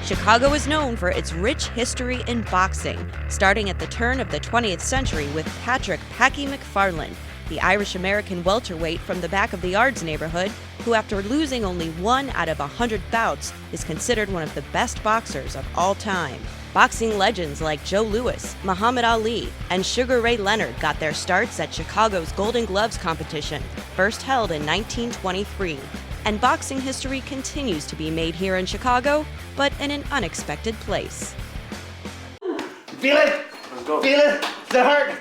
Chicago is known for its rich history in boxing, starting at the turn of the 20th century with Patrick "Packy" McFarland, the Irish-American welterweight from the back of the yards neighborhood, who after losing only 1 out of 100 bouts is considered one of the best boxers of all time. Boxing legends like Joe Louis, Muhammad Ali, and Sugar Ray Leonard got their starts at Chicago's Golden Gloves competition, first held in 1923. And boxing history continues to be made here in Chicago, but in an unexpected place. Feel it? Let's go. Feel it? The heart?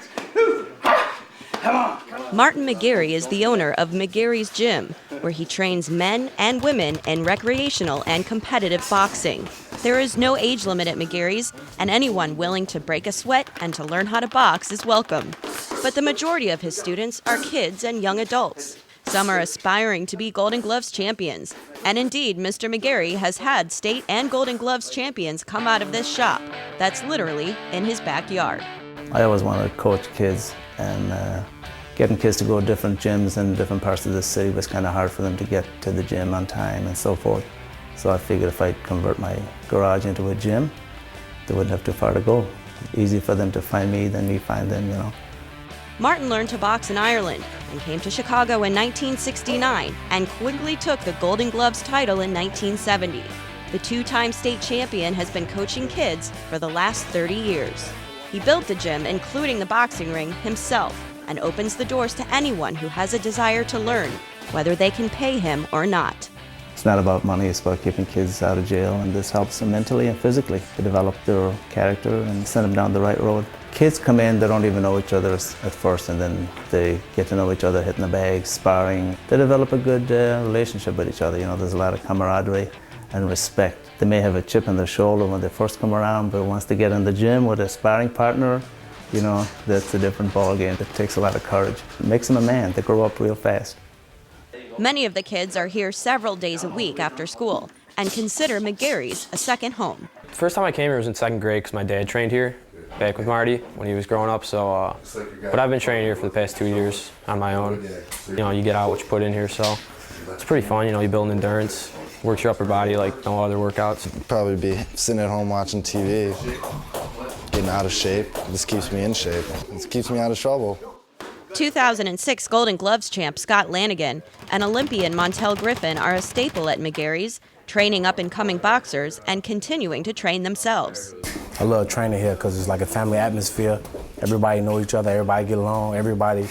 Come on. Martin McGarry is the owner of McGarry's Gym, where he trains men and women in recreational and competitive boxing. There is no age limit at McGarry's, and anyone willing to break a sweat and to learn how to box is welcome. But the majority of his students are kids and young adults. Some are aspiring to be Golden Gloves champions, and indeed, Mr. McGarry has had state and Golden Gloves champions come out of this shop. That's literally in his backyard. I always wanted to coach kids, and getting kids to go to different gyms in different parts of the city was kind of hard for them to get to the gym on time and so forth. So I figured if I convert my garage into a gym, they wouldn't have too far to go. Easy for them to find me than me find them, you know. Martin learned to box in Ireland and came to Chicago in 1969 and quickly took the Golden Gloves title in 1970. The two-time state champion has been coaching kids for the last 30 years. He built the gym, including the boxing ring, himself, and opens the doors to anyone who has a desire to learn, whether they can pay him or not. It's not about money, it's about keeping kids out of jail, and this helps them mentally and physically to develop their character and send them down the right road. Kids come in, they don't even know each other at first, and then they get to know each other, hitting the bag, sparring. They develop a good relationship with each other. You know, there's a lot of camaraderie and respect. They may have a chip on their shoulder when they first come around, but once they get in the gym with a sparring partner, you know, that's a different ball game. It takes a lot of courage. It makes them a man. They grow up real fast. Many of the kids are here several days a week after school and consider McGarry's a second home. The first time I came here was in second grade because my dad trained here back with Marty when he was growing up. So, but I've been training here for the past 2 years on my own. You know, you get out what you put in here, so it's pretty fun. You know, you build endurance, works your upper body like no other workouts. Probably be sitting at home watching TV, getting out of shape. This keeps me in shape. This keeps me out of trouble. 2006 Golden Gloves champ Scott Lanigan and Olympian Montel Griffin are a staple at McGarry's, training up-and-coming boxers and continuing to train themselves. I love training here because it's like a family atmosphere. Everybody knows each other, everybody get along, everybody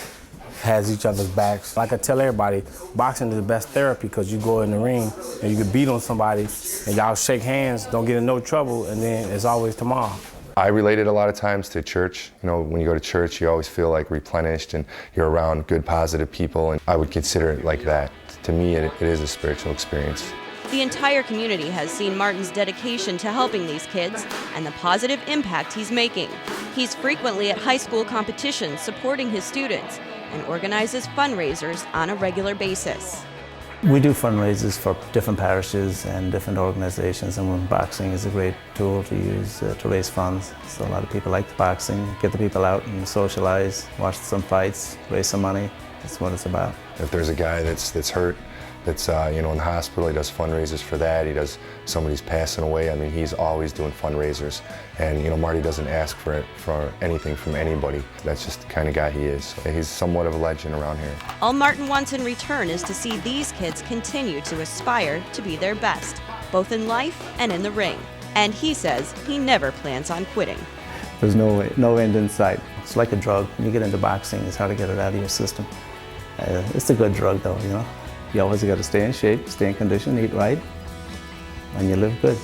has each other's backs. Like I tell everybody, boxing is the best therapy because you go in the ring and you can beat on somebody and y'all shake hands, don't get in no trouble, and then it's always tomorrow. I related a lot of times to church. You know, when you go to church, you always feel like replenished and you're around good, positive people, and I would consider it like that. To me, it is a spiritual experience. The entire community has seen Martin's dedication to helping these kids and the positive impact he's making. He's frequently at high school competitions supporting his students and organizes fundraisers on a regular basis. We do fundraisers for different parishes and different organizations, and boxing is a great tool to use to raise funds. So a lot of people like the boxing, get the people out and socialize, watch some fights, raise some money. That's what it's about. If there's a guy that's hurt, that's you know, in the hospital, he does fundraisers for that. He does, somebody's passing away. I mean, he's always doing fundraisers. And you know, Marty doesn't ask for anything from anybody. That's just the kind of guy he is. He's somewhat of a legend around here. All Martin wants in return is to see these kids continue to aspire to be their best, both in life and in the ring. And he says he never plans on quitting. There's no end in sight. It's like a drug. When you get into boxing, it's hard to get it out of your system. It's a good drug though, you know. You always got to stay in shape, stay in condition, eat right, and you live good.